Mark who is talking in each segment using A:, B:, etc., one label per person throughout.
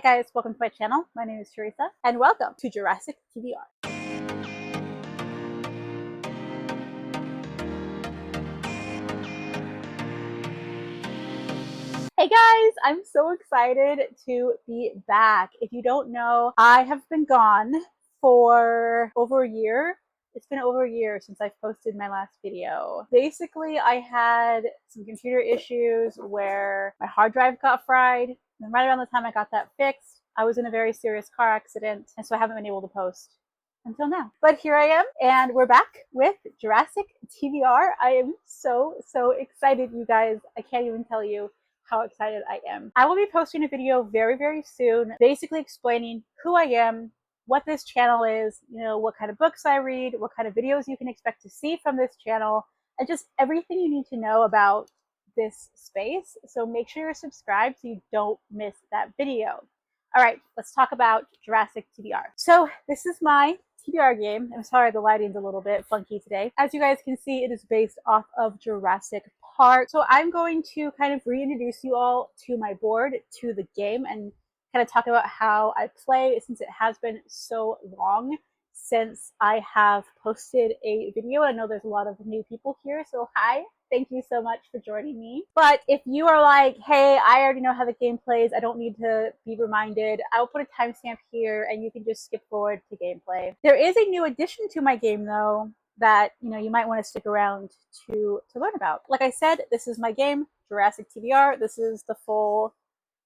A: Hi guys, welcome to my channel. My name is Teresa and welcome to Jurassic TBR. Hey guys, I'm so excited to be back. If you don't know, I have been gone for over a year. It's been over a year since I've posted my last video. Basically, I had some computer issues where my hard drive got fried. And right around the time I got that fixed, I was in a very serious car accident, and so I haven't been able to post until now. But here I am, and we're back with Jurassic TBR. I am so excited, you guys. I can't even tell you how excited I am. I will be posting a video very soon, basically explaining who I am, what this channel is, what kind of books I read, what kind of videos you can expect to see from this channel, and just everything you need to know about this space. So make sure you're subscribed so you don't miss that video. All right, let's talk about Jurassic TBR. So this is my TBR game. I'm sorry the lighting's a little bit funky today. As you guys can see, it is based off of Jurassic Park. So I'm going to kind of reintroduce you all to my board, to the game, and kind of talk about how I play, since it has been so long since I have posted a video. I know there's a lot of new people here, so hi. Thank you so much for joining me. But if you are like, hey, I already know how the game plays, I don't need to be reminded, I'll put a timestamp here and you can just skip forward to gameplay. There is a new addition to my game though that you might want to stick around to learn about. Like I said, this is my game, Jurassic TBR. This is the full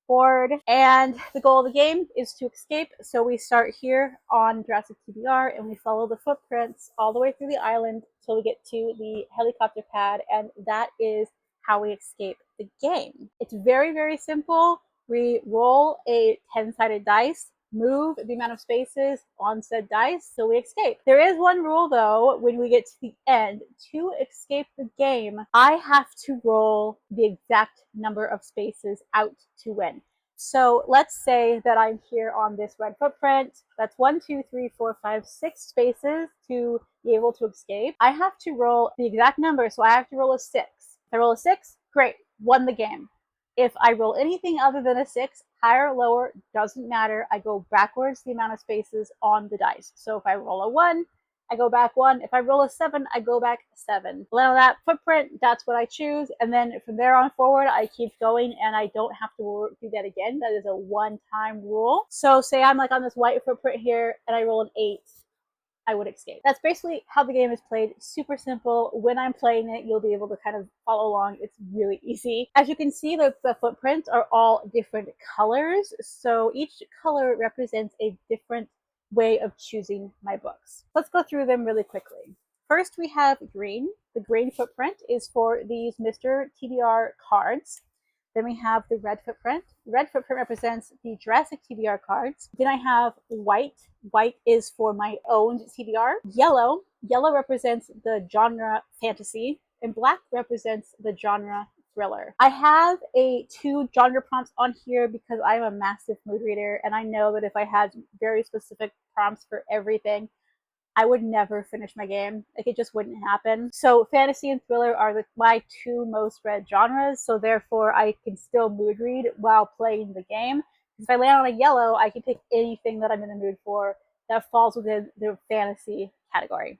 A: board, and the goal of the game is to escape. So we start here on Jurassic TBR and we follow the footprints all the way through the island till we get to the helicopter pad, and that is how we escape the game. It's very simple. We roll a 10-sided dice, move the amount of spaces on said dice, so we escape. There is one rule though. When we get to the end, to escape the game, I have to roll the exact number of spaces out to win. So let's say that I'm here on this red footprint. That's 1, 2, 3, 4, 5, 6 spaces to be able to escape. I have to roll the exact number, so I have to roll a 6. If I roll a 6, great, won the game. If I roll anything other than a 6, higher or lower, doesn't matter. I go backwards the amount of spaces on the dice. So if I roll a 1, I go back 1. If I roll a 7, I go back 7. Land on that footprint, that's what I choose. And then from there on forward, I keep going and I don't have to do that again. That is a one-time rule. So say I'm like on this white footprint here and I roll an 8. I would escape. That's basically how the game is played. Super simple. When I'm playing it, you'll be able to kind of follow along. It's really easy. As you can see, the footprints are all different colors. So each color represents a different way of choosing my books. Let's go through them really quickly. First, we have green. The green footprint is for these Mr. TBR cards. Then we have the red footprint. The red footprint represents the Jurassic TBR cards. Then I have white. White is for my owned TBR. Yellow. Yellow represents the genre fantasy. And black represents the genre thriller. I have 2 genre prompts on here because I'm a massive mood reader, and I know that if I had very specific prompts for everything, I would never finish my game. Like, it just wouldn't happen. So fantasy and thriller are my 2 most read genres, so therefore I can still mood read while playing the game. If I land on a yellow, I can pick anything that I'm in the mood for that falls within the fantasy category.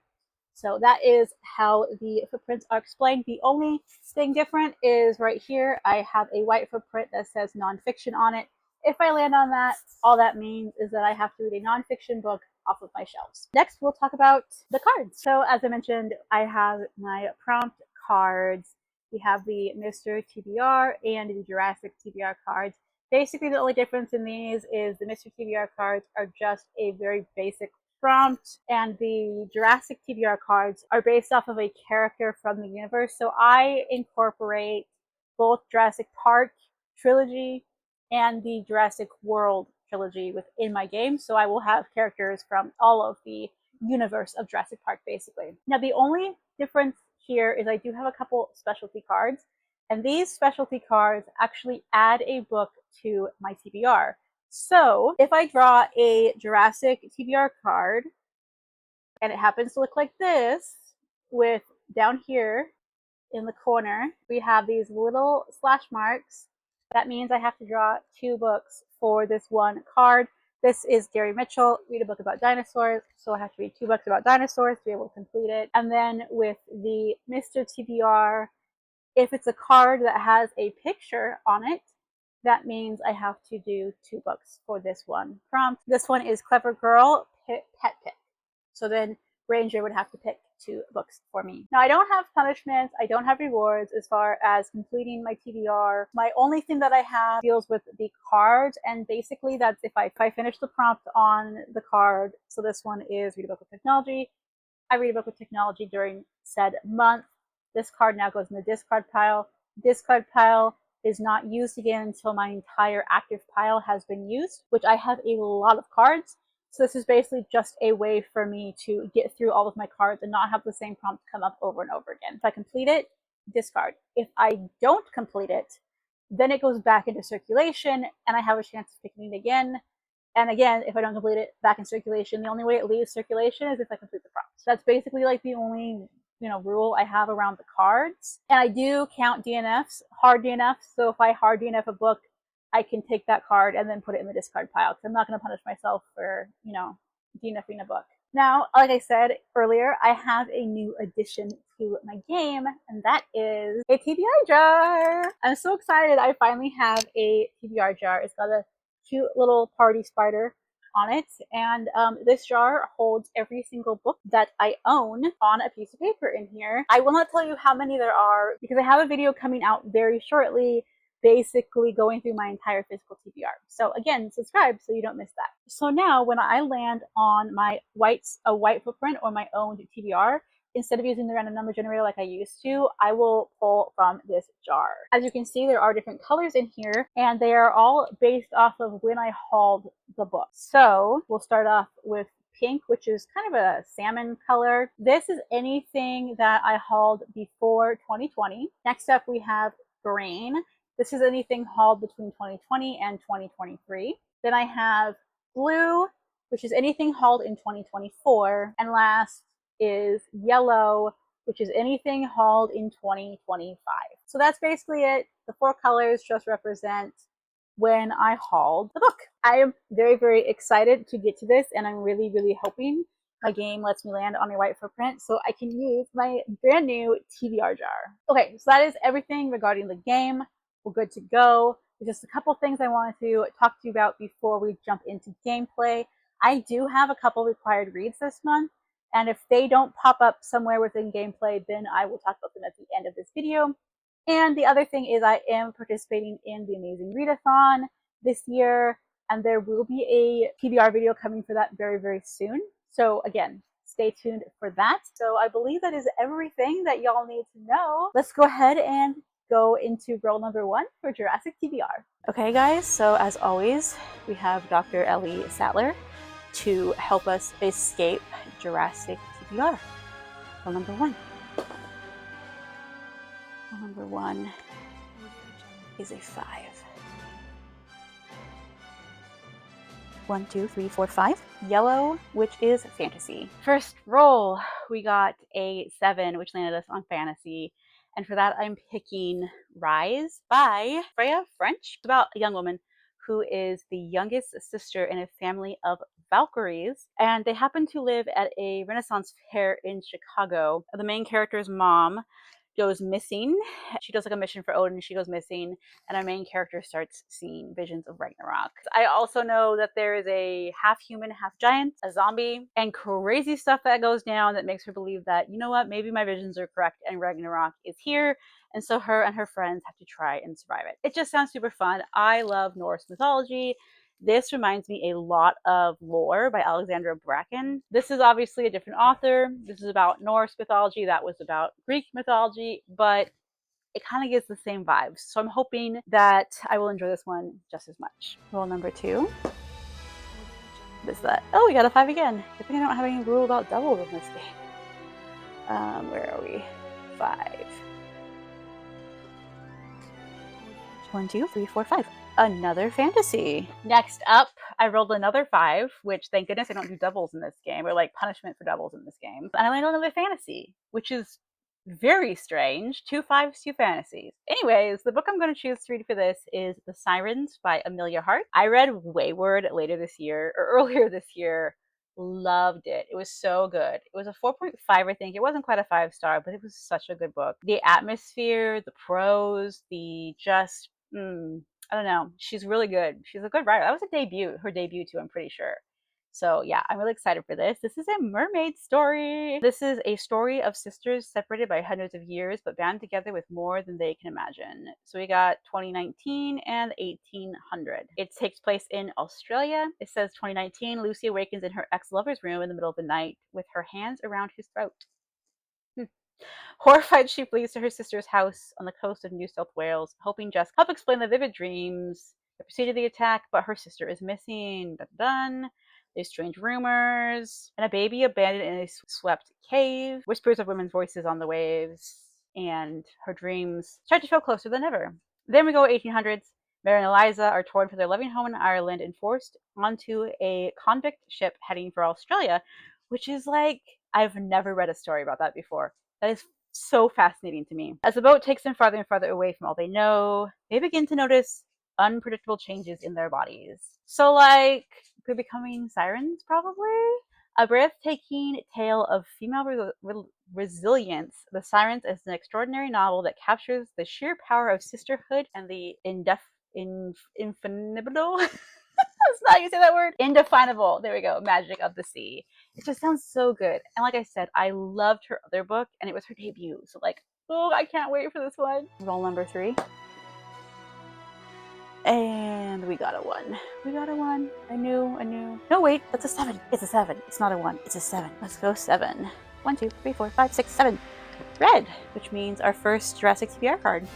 A: So that is how the footprints are explained. The only thing different is right here, I have a white footprint that says nonfiction on it. If I land on that, all that means is that I have to read a nonfiction book off of my shelves. Next, we'll talk about the cards. So as I mentioned, I have my prompt cards. We have the Mr. TBR and the Jurassic TBR cards. Basically, the only difference in these is the Mr. TBR cards are just a very basic prompt, and the Jurassic TBR cards are based off of a character from the universe. So I incorporate both Jurassic Park trilogy and the Jurassic World trilogy within my game. So I will have characters from all of the universe of Jurassic Park, basically. Now, the only difference here is I do have a couple specialty cards, and these specialty cards actually add a book to my TBR. So if I draw a Jurassic TBR card and it happens to look like this, with down here in the corner, we have these little slash marks. That means I have to draw 2 books for this one card. This is Gary Mitchell, read a book about dinosaurs. So I have to read 2 books about dinosaurs to be able to complete it. And then with the Mr. TBR, if it's a card that has a picture on it, that means I have to do 2 books for this one prompt. This one is Clever Girl, Pet Pick. So then Ranger would have to pick 2 books for me. Now I don't have punishments, I don't have rewards as far as completing my TBR. My only thing that I have deals with the cards, and basically that's if I finish the prompt on the card. So this one is read a book with technology. I read a book with technology during said month. This card now goes in the discard pile. Discard pile is not used again until my entire active pile has been used, which I have a lot of cards. So this is basically just a way for me to get through all of my cards and not have the same prompt come up over and over again. If I complete it, discard. If I don't complete it, then it goes back into circulation and I have a chance of picking it again. And again, if I don't complete it, back in circulation. The only way it leaves circulation is if I complete the prompt. So that's basically like the only rule I have around the cards. And I do count DNFs, hard DNFs. So if I hard DNF a book, I can take that card and then put it in the discard pile because I'm not going to punish myself for, DNFing a book. Now, like I said earlier, I have a new addition to my game, and that is a TBR jar. I'm so excited. I finally have a TBR jar. It's got a cute little party spider on it, and this jar holds every single book that I own on a piece of paper in here. I will not tell you how many there are because I have a video coming out very shortly basically going through my entire physical TBR. So again, subscribe so you don't miss that. So now when I land on my a white footprint or my own TBR, instead of using the random number generator like I used to, I will pull from this jar. As you can see, there are different colors in here, and they are all based off of when I hauled the book. So we'll start off with pink, which is kind of a salmon color. This is anything that I hauled before 2020. Next up, we have green. This is anything hauled between 2020 and 2023. Then I have blue, which is anything hauled in 2024. And last is yellow, which is anything hauled in 2025. So that's basically it. The 4 colors just represent when I hauled the book. I am very, very excited to get to this, and I'm really, really hoping my game lets me land on a white footprint so I can use my brand new TBR jar. Okay, so that is everything regarding the game. We're good to go. There's just a couple things I wanted to talk to you about before we jump into gameplay. I do have a couple required reads this month, and if they don't pop up somewhere within gameplay, then I will talk about them at the end of this video. And the other thing is I am participating in the Amazing Readathon this year, and there will be a TBR video coming for that very, very soon. So again, stay tuned for that. So I believe that is everything that y'all need to know. Let's go ahead and go into role number 1 for Jurassic TBR. Okay guys, so as always, we have Dr. Ellie Sattler to help us escape Jurassic TBR. Role number 1. Role number 1 is a 5. 1, 2, 3, 4, 5. Yellow, which is fantasy. First roll, we got a 7, which landed us on fantasy. And for that, I'm picking Rise by Freya French. It's about a young woman who is the youngest sister in a family of Valkyries, and they happen to live at a Renaissance fair in Chicago. The main character's mom goes missing. She does like a mission for Odin, she goes missing, and our main character starts seeing visions of Ragnarok. I also know that there is a half human, half giant, a zombie, and crazy stuff that goes down that makes her believe that, you know what, maybe my visions are correct and Ragnarok is here. And so her and her friends have to try and survive it. It just sounds super fun. I love Norse mythology. This reminds me a lot of Lore by Alexandra Bracken. This is obviously a different author. This is about Norse mythology. That was about Greek mythology, but it kind of gives the same vibes. So I'm hoping that I will enjoy this one just as much. Rule number 2. This that. Oh, we got a 5 again. I think I don't have any rule about doubles in this game. Where are we? 5. 1, 2, 3, 4, 5. Another fantasy. Next up, I rolled another 5, which thank goodness I don't do doubles in this game, or like punishment for doubles in this game. And I landed on another fantasy, which is Very strange. 2 5s, 2 fantasies. Anyways, the book I'm going to choose to read for this is The Sirens by Amelia Hart. I read Wayward later this year, or earlier this year. Loved it. It was so good. It was a 4.5, I think. It wasn't quite a 5-star, but it was such a good book. The atmosphere, the prose, the just, I don't know. She's really good. She's a good writer. That was a debut, her debut too, I'm pretty sure. So yeah, I'm really excited for this. This is a mermaid story. This is a story of sisters separated by hundreds of years, but bound together with more than they can imagine. So we got 2019 and 1800. It takes place in Australia. It says 2019, Lucy awakens in her ex-lover's room in the middle of the night with her hands around his throat. Horrified, she flees to her sister's house on the coast of New South Wales, hoping Jess help explain the vivid dreams that preceded the attack, but her sister is missing. Dun. There's strange rumors, and a baby abandoned in a swept cave, whispers of women's voices on the waves, and her dreams start to feel closer than ever. Then we go 1800s. Mary and Eliza are torn from their loving home in Ireland and forced onto a convict ship heading for Australia, which is like, I've never read a story about that before. That is so fascinating to me. As the boat takes them farther and farther away from all they know, they begin to notice unpredictable changes in their bodies. So, like, they're becoming sirens, probably? A breathtaking tale of female resilience, The Sirens is an extraordinary novel that captures the sheer power of sisterhood and the infinable. That's not how you say that word. Indefinable. There we go. Magic of the sea. It just sounds so good. And like I said, I loved her other book, and it was her debut. So like, oh, I can't wait for this one. Roll number 3. And we got a 1. We got a 1. I knew. No, wait, that's a 7. It's a 7. It's not a 1. It's a 7. Let's go 7. 1, 2, 3, 4, 5, 6, 7. Red, which means our first Jurassic TBR card.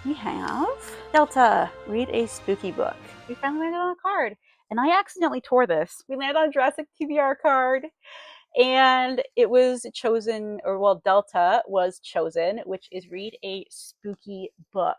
A: We have Delta, read a spooky book. We finally landed on a card, and I accidentally tore this. We landed on a Jurassic TBR card, and it was chosen, or well, Delta was chosen, which is read a spooky book.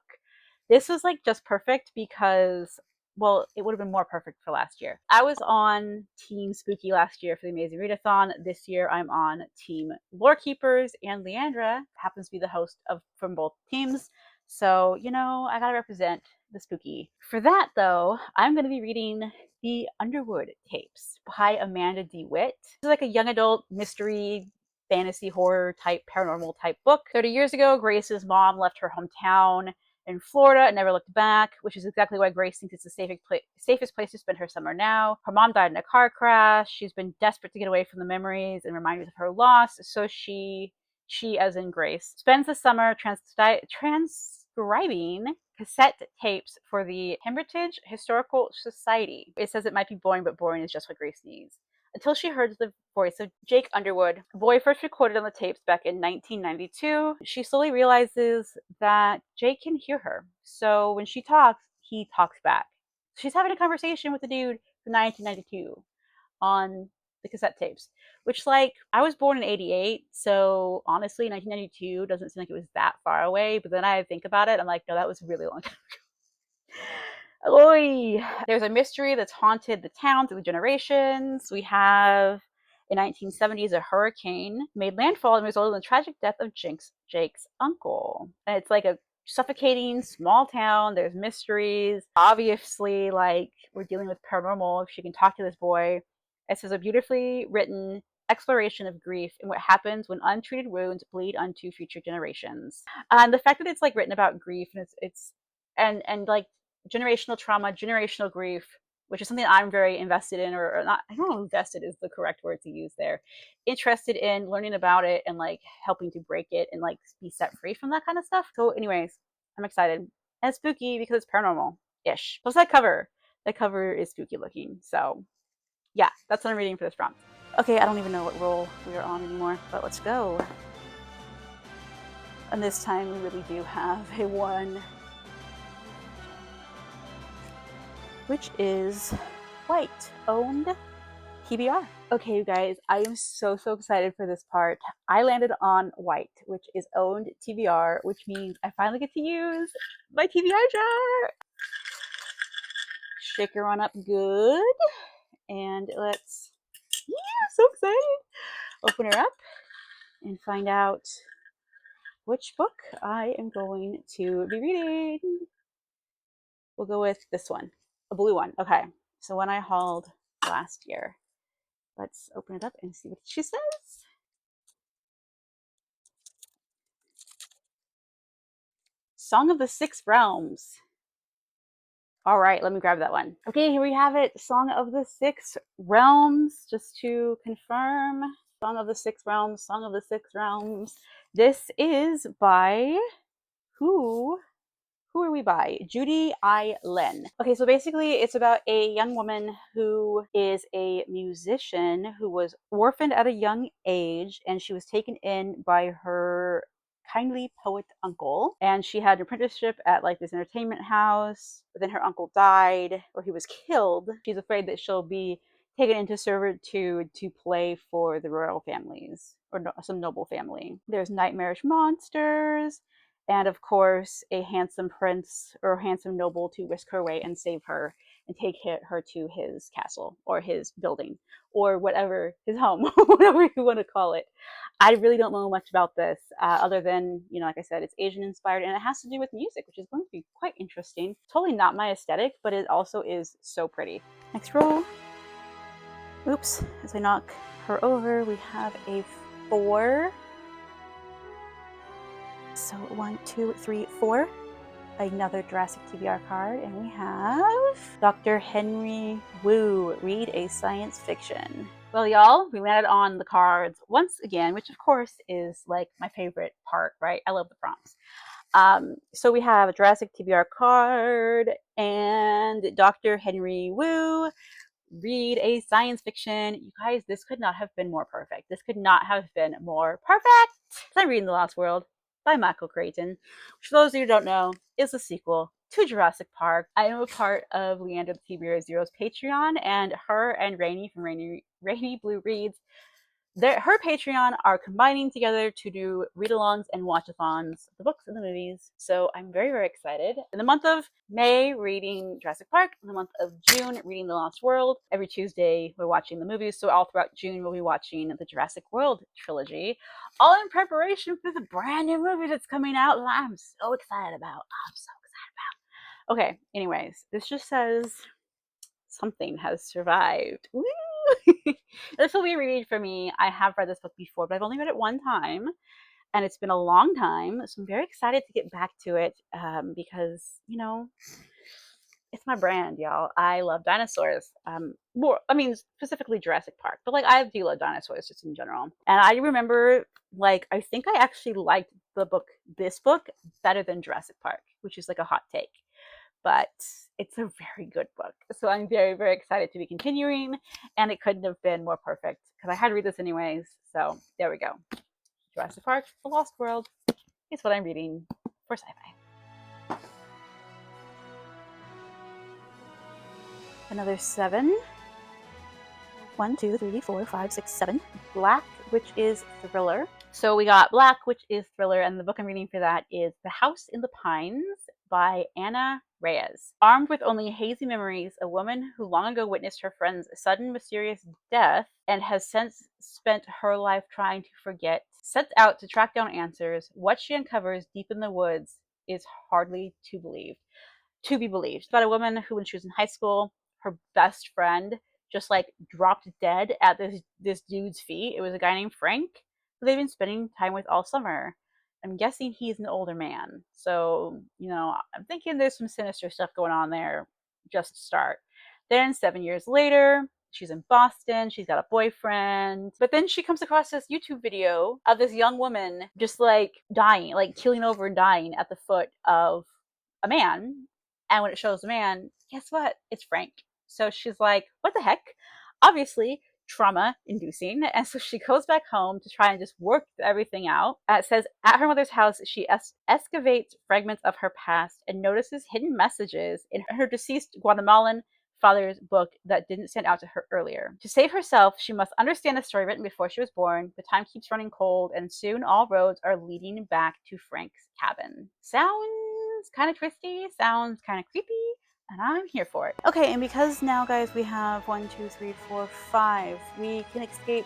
A: This was like just perfect because, well, it would have been more perfect for last year. I was on Team Spooky last year for the Amazing Readathon. This year I'm on Team Lore Keepers, and Leandra happens to be the host from both teams. So, you know, I gotta represent the spooky. For that, though, I'm gonna be reading The Underwood Tapes by Amanda DeWitt. This is like a young adult mystery, fantasy, horror type, paranormal type book. 30 years ago, Grace's mom left her hometown in Florida and never looked back, which is exactly why Grace thinks it's the safest place to spend her summer now. Her mom died in a car crash. She's been desperate to get away from the memories and reminders of her loss, so she as in Grace, spends the summer transcribing cassette tapes for the Heritage Historical Society. It says it might be boring, but boring is just what Grace needs. Until she heard the voice of Jake Underwood, a boy first recorded on the tapes back in 1992. She slowly realizes that Jake can hear her. So when she talks, he talks back. She's having a conversation with the dude from 1992 on the cassette tapes, which, like, I was born in 88, so honestly 1992 doesn't seem like it was that far away, but then I think about it, I'm like, no, that was a really long time ago. Oy. There's a mystery that's haunted the town through the generations. We have, in 1970s, a hurricane made landfall and resulted in the tragic death of Jake's uncle. And it's like a suffocating small town. There's mysteries. Obviously, like, we're dealing with paranormal. If she can talk to this boy. This is a beautifully written exploration of grief and what happens when untreated wounds bleed onto future generations. And the fact that it's like written about grief and it's like generational trauma, generational grief, which is something I'm very invested in, or not. I don't know, invested is the correct word to use there. Interested in learning about it and like helping to break it and like be set free from that kind of stuff. So, anyways, I'm excited. And it's spooky because it's paranormal-ish. Plus that cover is spooky looking. So yeah, that's what I'm reading for this prompt. Okay, I don't even know what roll we are on anymore, but let's go. And this time we really do have a 1, which is white, owned TBR. Okay, you guys, I am so excited for this part. I landed on white, which is owned TBR, which means I finally get to use my TBR jar. Shake her on up good. And let's, yeah, so excited. Open her up. and find out which book I am going to be reading. We'll go with this one, a blue one. Okay, so one I hauled last year. Let's open it up and see what she says. Song of the Six Realms. All right, let me grab that one. Okay, here we have it. Song of the Six Realms. Just to confirm, Song of the Six Realms, Song of the Six Realms. This is by who? Who are we by? Judy I. Len. Okay, so basically it's about a young woman who is a musician who was orphaned at a young age, and she was taken in by her kindly poet uncle, and she had an apprenticeship at like this entertainment house, but then her uncle died, or he was killed. She's afraid that she'll be taken into servitude to play for the royal families, or some noble family. There's nightmarish monsters, and of course a handsome prince or handsome noble to whisk her away and save her and take her to his castle or his building or whatever, his home, whatever you want to call it. I really don't know much about this other than, you know, like I said, it's Asian inspired, and it has to do with music, which is going to be quite interesting. Totally not my aesthetic, but it also is so pretty. Next roll. Oops, as I knock her over, we have a 4. So 1, 2, 3, 4. Another Jurassic TBR card, and we have Dr. Henry Wu, read a science fiction. Well, y'all, we landed on the cards once again, which of course is like my favorite part, right? I love the prompts. So we have a Jurassic TBR card and Dr. Henry Wu, read a science fiction. You guys, this could not have been more perfect. This could not have been more perfect. I'm reading The Lost World by Michael Crichton, which for those of you who don't know, is a sequel to Jurassic Park. I am a part of Leandra the TBR Zero's Patreon, and her and Rainy from Rainy Blue Reads, her Patreon are combining together to do read-alongs and watch-a-thons, the books and the movies. So I'm very, very excited. In the month of May, reading Jurassic Park. In the month of June, reading The Lost World. Every Tuesday, we're watching the movies. So all throughout June, we'll be watching the Jurassic World trilogy, all in preparation for the brand new movie that's coming out that I'm so excited about. Okay, anyways, this just says something has survived. Woo! This will be a read for me. I have read this book before, but I've only read it one time, and it's been a long time. So I'm very excited to get back to it because, you know, it's my brand, y'all. I love dinosaurs. Specifically Jurassic Park, but like I do love dinosaurs just in general. And I remember, like, I think I actually liked this book, better than Jurassic Park, which is like a hot take. But it's a very good book. So I'm very, very excited to be continuing, and it couldn't have been more perfect because I had to read this anyways. So there we go. Jurassic Park, The Lost World is what I'm reading for sci-fi. Another 7. 1, 2, 3, 4, 5, 6, 7. Black, which is thriller. So we got Black, which is thriller, and the book I'm reading for that is The House in the Pines by Ana Reyes. Armed with only hazy memories, a woman who long ago witnessed her friend's sudden mysterious death and has since spent her life trying to forget, sets out to track down answers. What she uncovers deep in the woods is hardly to be believed. It's about a woman who, when she was in high school, her best friend just like dropped dead at this dude's feet. It was a guy named Frank who they've been spending time with all summer. I'm guessing he's an older man. So, you know, I'm thinking there's some sinister stuff going on there just to start. Then 7 years later, she's in Boston. She's got a boyfriend. But then she comes across this YouTube video of this young woman just like dying, like keeling over and dying at the foot of a man. And when it shows the man, guess what? It's Frank. So she's like, what the heck? Obviously, trauma inducing. And so she goes back home to try and just work everything out. It says, at her mother's house, she excavates fragments of her past and notices hidden messages in her deceased Guatemalan father's book that didn't stand out to her earlier. To save herself, she must understand the story written before she was born, but time keeps running cold, and soon all roads are leading back to Frank's cabin. Sounds kind of twisty, sounds kind of creepy, and I'm here for it. Okay, and because now, guys, we have 1, 2, 3, 4, 5, we can escape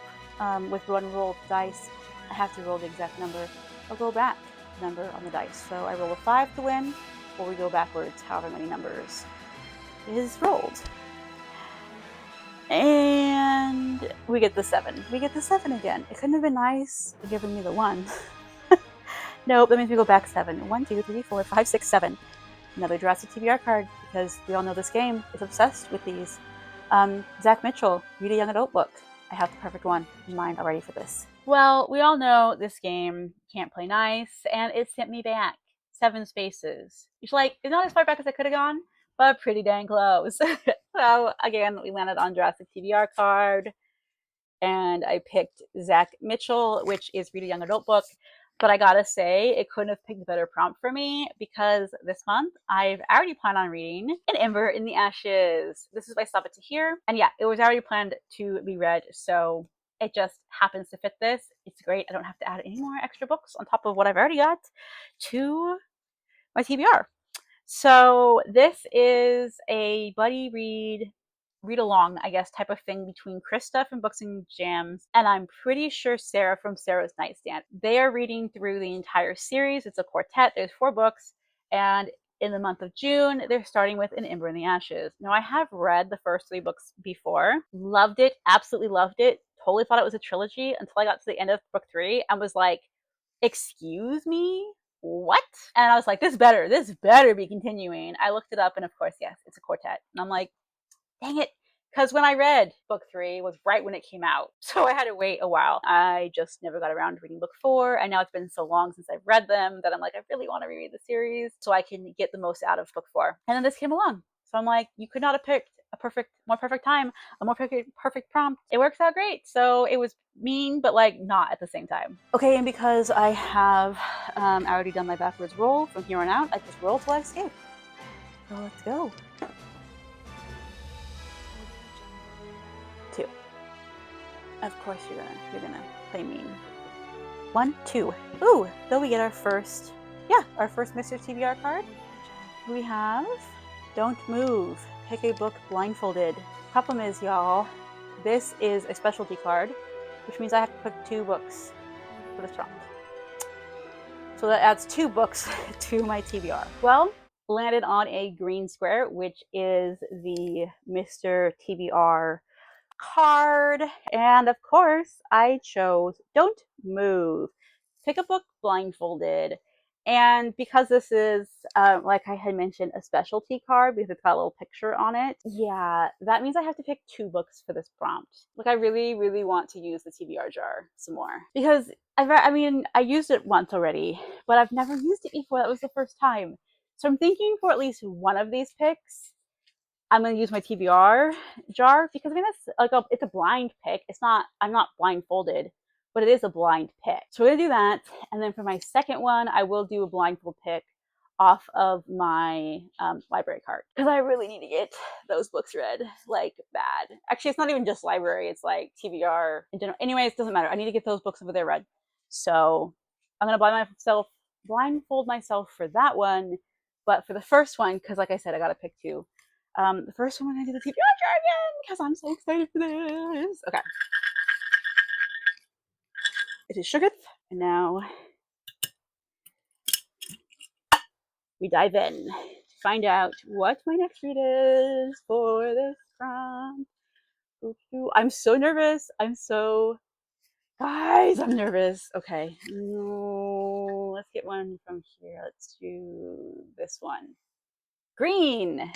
A: with one roll of dice I have to roll the exact number. I'll go back number on the dice. So I roll a 5 to win, or we go backwards however many numbers is rolled. And we get the 7. We get the 7 again. It couldn't have been nice giving me the 1. Nope, that means we go back 7. 1, 2, 3, 4, 5, 6, 7. Another Jurassic TBR card, because we all know this game is obsessed with these. Zach Mitchell, Read a Young Adult Book. I have the perfect one in mind already for this. Well, we all know this game can't play nice, and it sent me back 7 spaces. Which, like, is not as far back as I could have gone, but pretty dang close. So, again, we landed on Jurassic TBR card, and I picked Zach Mitchell, which is Read a Young Adult Book. But I gotta say, it couldn't have picked a better prompt for me, because this month I've already planned on reading An Ember in the Ashes. This is by Staf here. And yeah, it was already planned to be read, so it just happens to fit this. It's great. I don't have to add any more extra books on top of what I've already got to my TBR. So this is a buddy read along, I guess, type of thing between Krista from Books and Jams and I'm pretty sure Sarah from Sarah's Nightstand. They are reading through the entire series. It's a quartet. There's 4 books, and in the month of June, they're starting with An Ember in the Ashes. Now, I have read the first 3 books before, loved it, absolutely loved it, totally thought it was a trilogy until I got to the end of book 3 and was like, excuse me? What? And I was like, this better be continuing. I looked it up, and of course, yes, it's a quartet. And I'm like, dang it. Because when I read book 3 was right when it came out. So I had to wait a while. I just never got around to reading book 4. And now it's been so long since I've read them that I'm like, I really want to reread the series so I can get the most out of book 4. And then this came along. So I'm like, you could not have picked a more perfect time, a more perfect prompt. It works out great. So it was mean, but like not at the same time. Okay, and because I have already done my backwards roll from here on out, I just roll till I escape. So let's go. 2. Of course you're gonna play mean. 1, 2. Ooh, though we get our first Mr. TBR card. We have Don't Move. Pick a book blindfolded. Problem is, y'all, this is a specialty card, which means I have to pick 2 books for this prompt. So that adds 2 books to my TBR. Well, landed on a green square, which is the Mr. TBR card, and of course I chose Don't Move. Pick a book blindfolded. And because this is, like I had mentioned, a specialty card because it's got a little picture on it, yeah, that means I have to pick 2 books for this prompt. Like, I really, really want to use the TBR jar some more. Because, I used it once already, but I've never used it before. That was the first time. So I'm thinking for at least one of these picks, I'm going to use my TBR jar, because that's like it's a blind pick. I'm not blindfolded, but it is a blind pick. So we're going to do that. And then for my second one, I will do a blindfold pick off of my library card, because I really need to get those books read, like, bad. Actually, it's not even just library. It's like TBR in general. Anyways, it doesn't matter. I need to get those books over there read. So I'm going to blindfold myself for that one. But for the first one, because like I said, I got to pick 2. The first one, I do the TBR jar again because I'm so excited for this. Okay. It is Sugarth, and now we dive in to find out what my next read is for this prompt. I'm so nervous. Guys, I'm nervous. Okay. Let's get one from here. Let's do this one. Green.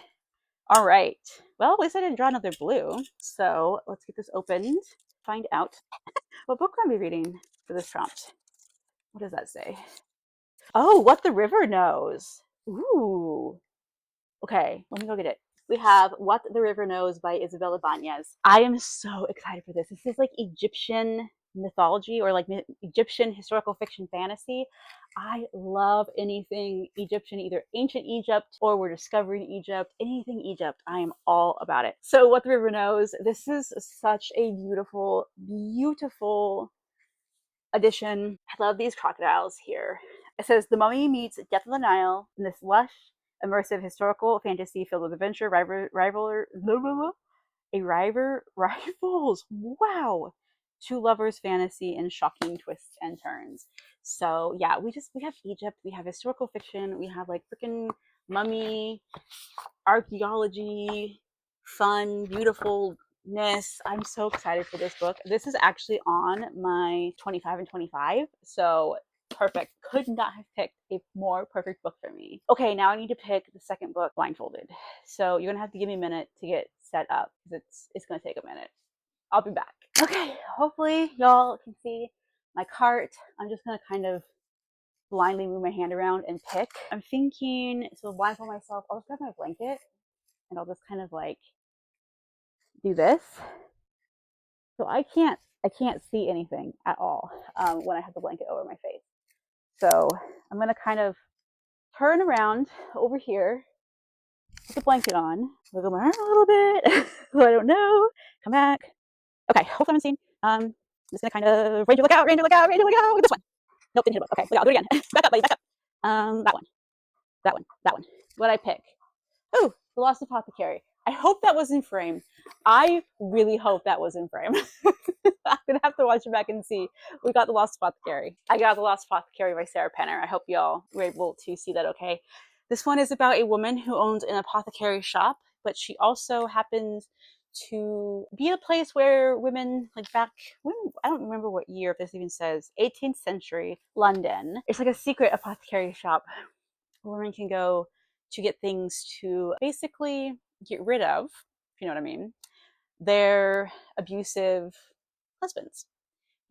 A: All right. Well, at least I didn't draw another blue. So let's get this opened. Find out what book I'm reading for this prompt. What does that say? Oh, What the River Knows. Ooh. Okay, let me go get it. We have What the River Knows by Isabel Ibanez. I am so excited for this. This is like Egyptian mythology, or like Egyptian historical fiction fantasy. I love anything Egyptian, either ancient Egypt or we're discovering Egypt, anything Egypt. I am all about it. So What the River Knows, this is such a beautiful, beautiful edition. I love these crocodiles here. It says The Mummy meets Death of the Nile in this lush, immersive historical fantasy filled with adventure, rivals. Wow. two lovers fantasy and shocking twists and turns. So yeah, we have Egypt, we have historical fiction, we have like freaking mummy, archaeology, fun, beautifulness. I'm so excited for this book. This is actually on my 25 and 25, so perfect. Could not have picked a more perfect book for me. Okay, now I need to pick the second book blindfolded. So you're gonna have to give me a minute to get set up because it's gonna take a minute. I'll be back. Okay, hopefully y'all can see my cart. I'm just gonna kind of blindly move my hand around and pick. I'm thinking, so blindfold myself, I'll just grab my blanket and I'll just kind of like do this. So I can't see anything at all when I have the blanket over my face. So I'm gonna kind of turn around over here, put the blanket on, wiggle my arm a little bit, so I don't know. Come back. Okay, hopefully I'm seen. I'm just gonna kind of Ranger look out, Ranger look out, Ranger look out. Look at this one. Nope, didn't hit a book. Okay, look out, do it again. Back up, buddy, back up. That one, that one, that one. What I pick? Oh, The Lost Apothecary. I hope that was in frame. I really hope that was in frame. I'm gonna have to watch it back and see. We got The Lost Apothecary. I got The Lost Apothecary by Sarah Penner. I hope y'all were able to see that okay. This one is about a woman who owns an apothecary shop, but she also happens to be a place where women, like back when, I don't remember what year, if this even says, 18th century London. It's like a secret apothecary shop where women can go to get things to basically get rid of, if you know what I mean, their abusive husbands.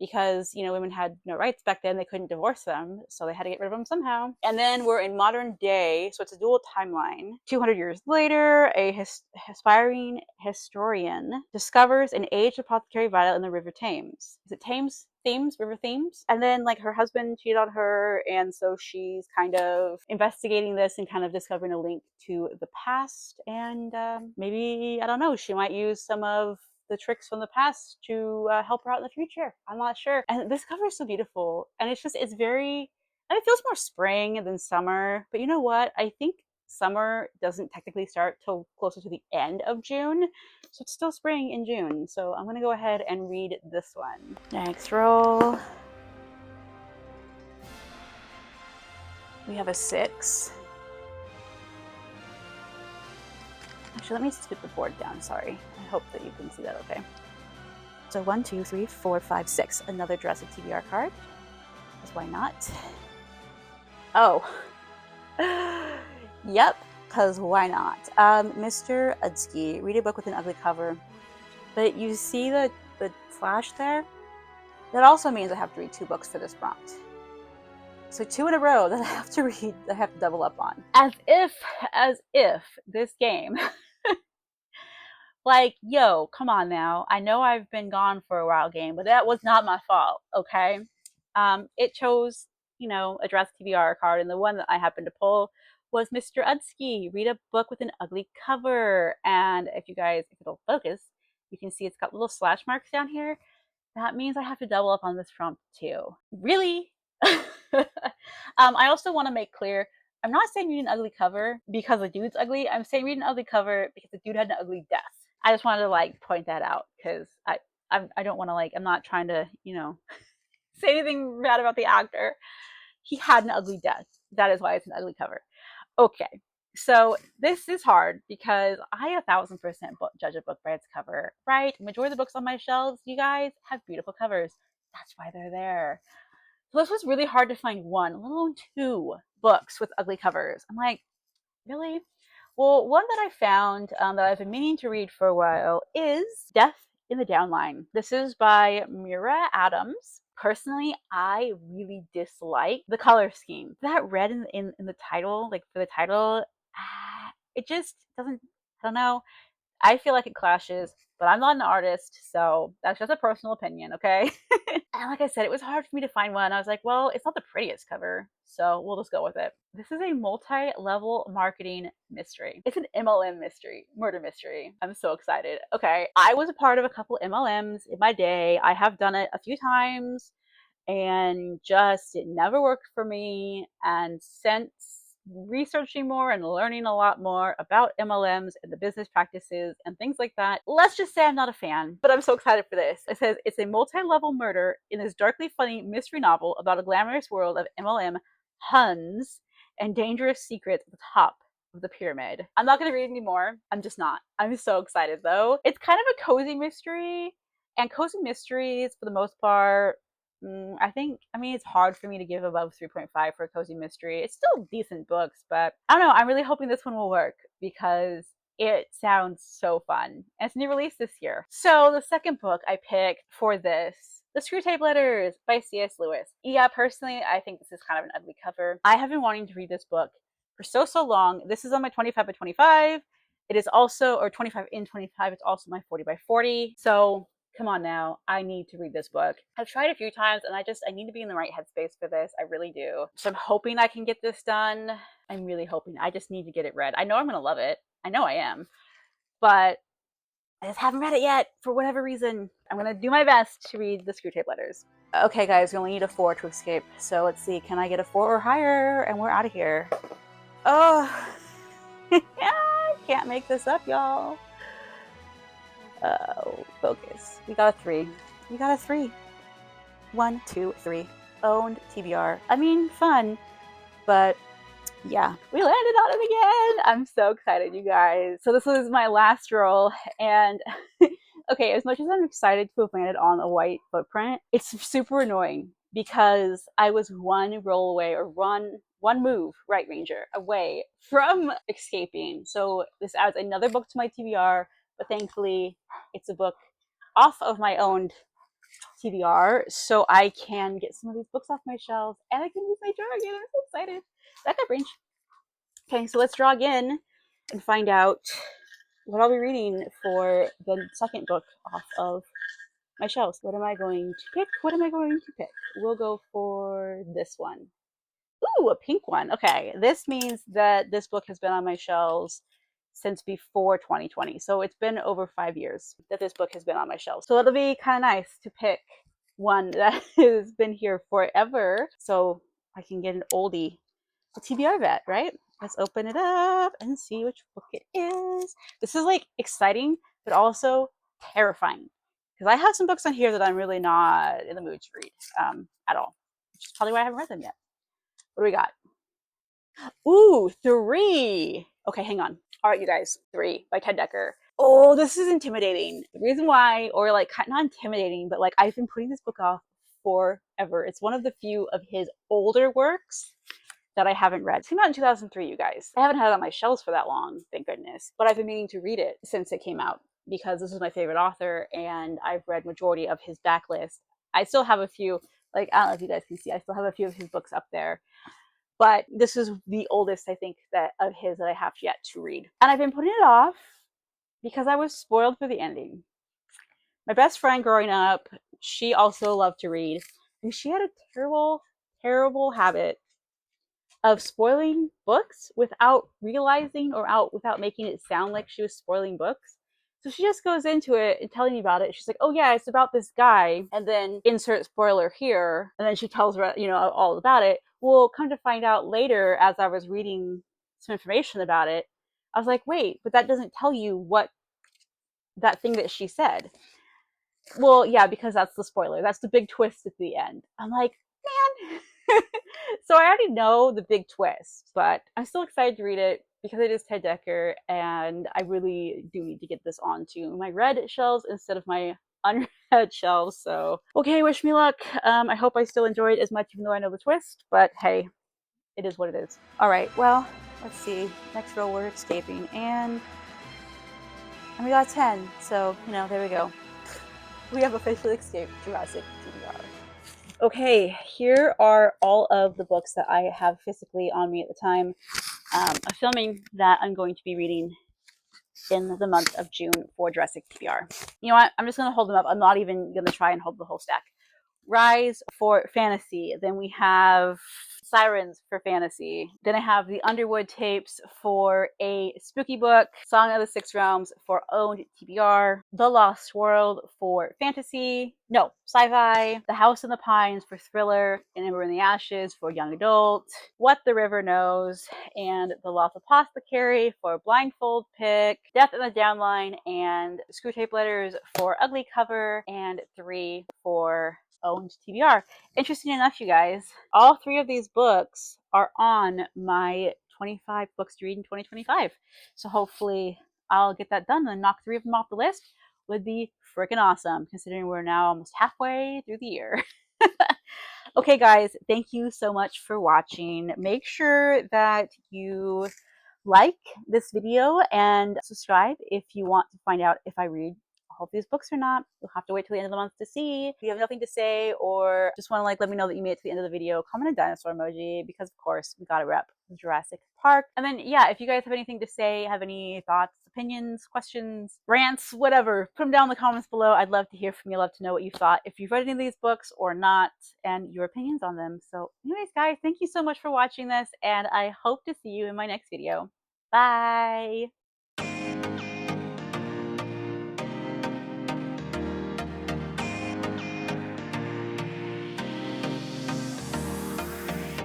A: Because, you know, women had no rights back then, they couldn't divorce them, so they had to get rid of them somehow. And then we're in modern day, so it's a dual timeline. 200 years later, a aspiring historian discovers an aged apothecary vial in the River Thames. Is it Thames? River Thames? And then, like, her husband cheated on her, and so she's kind of investigating this and kind of discovering a link to the past. And maybe, I don't know, she might use some of the tricks from the past to help her out in the future. I'm not sure. And this cover is so beautiful. And it's very, and it feels more spring than summer. But you know what? I think summer doesn't technically start till closer to the end of June. So it's still spring in June. So I'm going to go ahead and read this one. Next roll. We have a 6. Actually, let me scoot the board down. Sorry. I hope that you can see that okay. So 1, 2, 3, 4, 5, 6. Another Jurassic TBR card. Because why not? Oh. Yep. Because why not? Mr. Udsky. Read a book with an ugly cover. But you see the slash there? That also means I have to read 2 books for this prompt. So 2 in a row that I have to read, I have to double up on. As if this game, like, yo, come on now. I know I've been gone for a while game, but that was not my fault, okay? It chose, you know, a Jurassic TBR card, and the one that I happened to pull was Mr. Udsky. Read a book with an ugly cover. And if it'll focus, you can see it's got little slash marks down here. That means I have to double up on this prompt too. Really? I also want to make clear, I'm not saying read an ugly cover because the dude's ugly. I'm saying read an ugly cover because the dude had an ugly death. I just wanted to like point that out because I don't want to I'm not trying to, you know, say anything bad about the actor. He had an ugly death. That is why it's an ugly cover. Okay. So this is hard because I 1000% judge a book by its cover, right? Majority of the books on my shelves, you guys, have beautiful covers. That's why they're there. So this was really hard to find 1, let alone 2 books with ugly covers. I'm like, really? Well, one that I found that I've been meaning to read for a while is Death in the Downline. This is by Mira Adams. Personally, I really dislike the color scheme. That red in the title, like for the title, it just doesn't, I don't know. I feel like it clashes, but I'm not an artist, so that's just a personal opinion, okay? And like I said, it was hard for me to find one. I was like, well, it's not the prettiest cover, so we'll just go with it. This is a multi-level marketing mystery. It's an MLM mystery, murder mystery. I'm so excited. Okay, I was a part of a couple MLMs in my day. I have done it a few times, and just it never worked for me. And since researching more and learning a lot more about MLMs and the business practices and things like that. Let's just say I'm not a fan, but I'm so excited for this. It says it's a multi-level murder in this darkly funny mystery novel about a glamorous world of MLM Huns and dangerous secrets at the top of the pyramid. I'm not going to read anymore. I'm just not. I'm so excited though. It's kind of a cozy mystery, and cozy mysteries for the most part, I mean, it's hard for me to give above 3.5 for a cozy mystery. It's still decent books, but I don't know. I'm really hoping this one will work because it sounds so fun. And it's new release this year. So the second book I picked for this, The Screwtape Letters by C.S. Lewis. Yeah, personally, I think this is kind of an ugly cover. I have been wanting to read this book for so long. This is on my 25 by 25. It is also, or 25 in 25, it's also my 40 by 40. So come on now, I need to read this book. I've tried a few times and I need to be in the right headspace for this. I really do. So I'm hoping I can get this done. I'm really hoping. I just need to get it read. I know I'm going to love it. I know I am. But I just haven't read it yet for whatever reason. I'm going to do my best to read The Screwtape Letters. Okay guys, we only need a 4 to escape. So let's see, can I get a 4 or higher? And we're out of here. Oh, I can't make this up, y'all. Focus. We got a 3. We got a 3. 1, 2, 3. Owned TBR. I mean, fun, but yeah, we landed on it again. I'm so excited, you guys. So this was my last roll, and okay, as much as I'm excited to have landed on a white footprint, it's super annoying because I was one roll away, or one move, right, Ranger, away from escaping. So this adds another book to my TBR, but thankfully it's a book off of my own TBR, so I can get some of these books off my shelves and I can use my draw again. I'm so excited. Back up, Range. Okay, so let's draw again and find out what I'll be reading for the second book off of my shelves. What am I going to pick? What am I going to pick? We'll go for this one. Ooh, a pink one. Okay, this means that this book has been on my shelves since before 2020. So it's been over 5 years that this book has been on my shelves. So it'll be kind of nice to pick one that has been here forever. So I can get an oldie, a TBR vet, right? Let's open it up and see which book it is. This is like exciting, but also terrifying. Because I have some books on here that I'm really not in the mood to read at all. Which is probably why I haven't read them yet. What do we got? Ooh, 3. Okay, hang on. All right, you guys, 3 by Ted Dekker. Oh, this is intimidating. The reason why, or like not intimidating, but like I've been putting this book off forever. It's one of the few of his older works that I haven't read. It came out in 2003, you guys. I haven't had it on my shelves for that long, thank goodness. But I've been meaning to read it since it came out because this is my favorite author and I've read majority of his backlist. I still have a few, like, I don't know if you guys can see, I still have a few of his books up there. But this is the oldest, I think, that of his that I have yet to read. And I've been putting it off because I was spoiled for the ending. My best friend growing up, she also loved to read. And she had a terrible, terrible habit of spoiling books without realizing or without making it sound like she was spoiling books. So she just goes into it and telling me about it. She's like, oh yeah, it's about this guy, and then insert spoiler here, and then she tells her, all about it. Well, come to find out later, as I was reading some information about it, I was like, wait, but that doesn't tell you what that thing that she said. Well, yeah, because that's the spoiler. That's the big twist at the end. I'm like, man. So I already know the big twist, but I'm still excited to read it because it is Ted Dekker, and I really do need to get this onto my read shelves instead of my unread shelves. So, okay, wish me luck. I hope I still enjoy it as much, even though I know the twist, but hey, it is what it is. All right, well, let's see. Next row, we're escaping, and we got 10, so, there we go. We have officially escaped Jurassic TBR. Okay, here are all of the books that I have physically on me at the time of filming that I'm going to be reading in the month of June for Jurassic TBR. You know what? I'm just going to hold them up. I'm not even going to try and hold the whole stack. Rise for fantasy. Then we have Sirens for fantasy. Then I have the Underwood tapes for a spooky book, Song of the Six Realms for owned TBR, The Lost World for fantasy, no, sci-fi, The House in the Pines for thriller, and Ember in the Ashes for young adult, What the River Knows, and The Lost Apothecary for blindfold pick, Death in the Downline, and Screwtape Letters for ugly cover, and 3 for owned TBR. Interesting enough, you guys, all 3 of these books are on my 25 books to read in 2025. So hopefully I'll get that done and knock 3 of them off the list. Would be freaking awesome, considering we're now almost halfway through the year. Okay, guys, thank you so much for watching. Make sure that you like this video and subscribe if you want to find out if I read all of these books or not. You'll have to wait till the end of the month to see. If you have nothing to say or just want to let me know that you made it to the end of the video, comment a dinosaur emoji because of course we gotta rep Jurassic Park. And then yeah, if you guys have anything to say, have any thoughts, opinions, questions, rants, whatever, put them down in the comments below. I'd love to hear from you. I'd love to know what you thought, if you've read any of these books or not, and your opinions on them. So anyways, guys, thank you so much for watching this, and I hope to see you in my next video. Bye!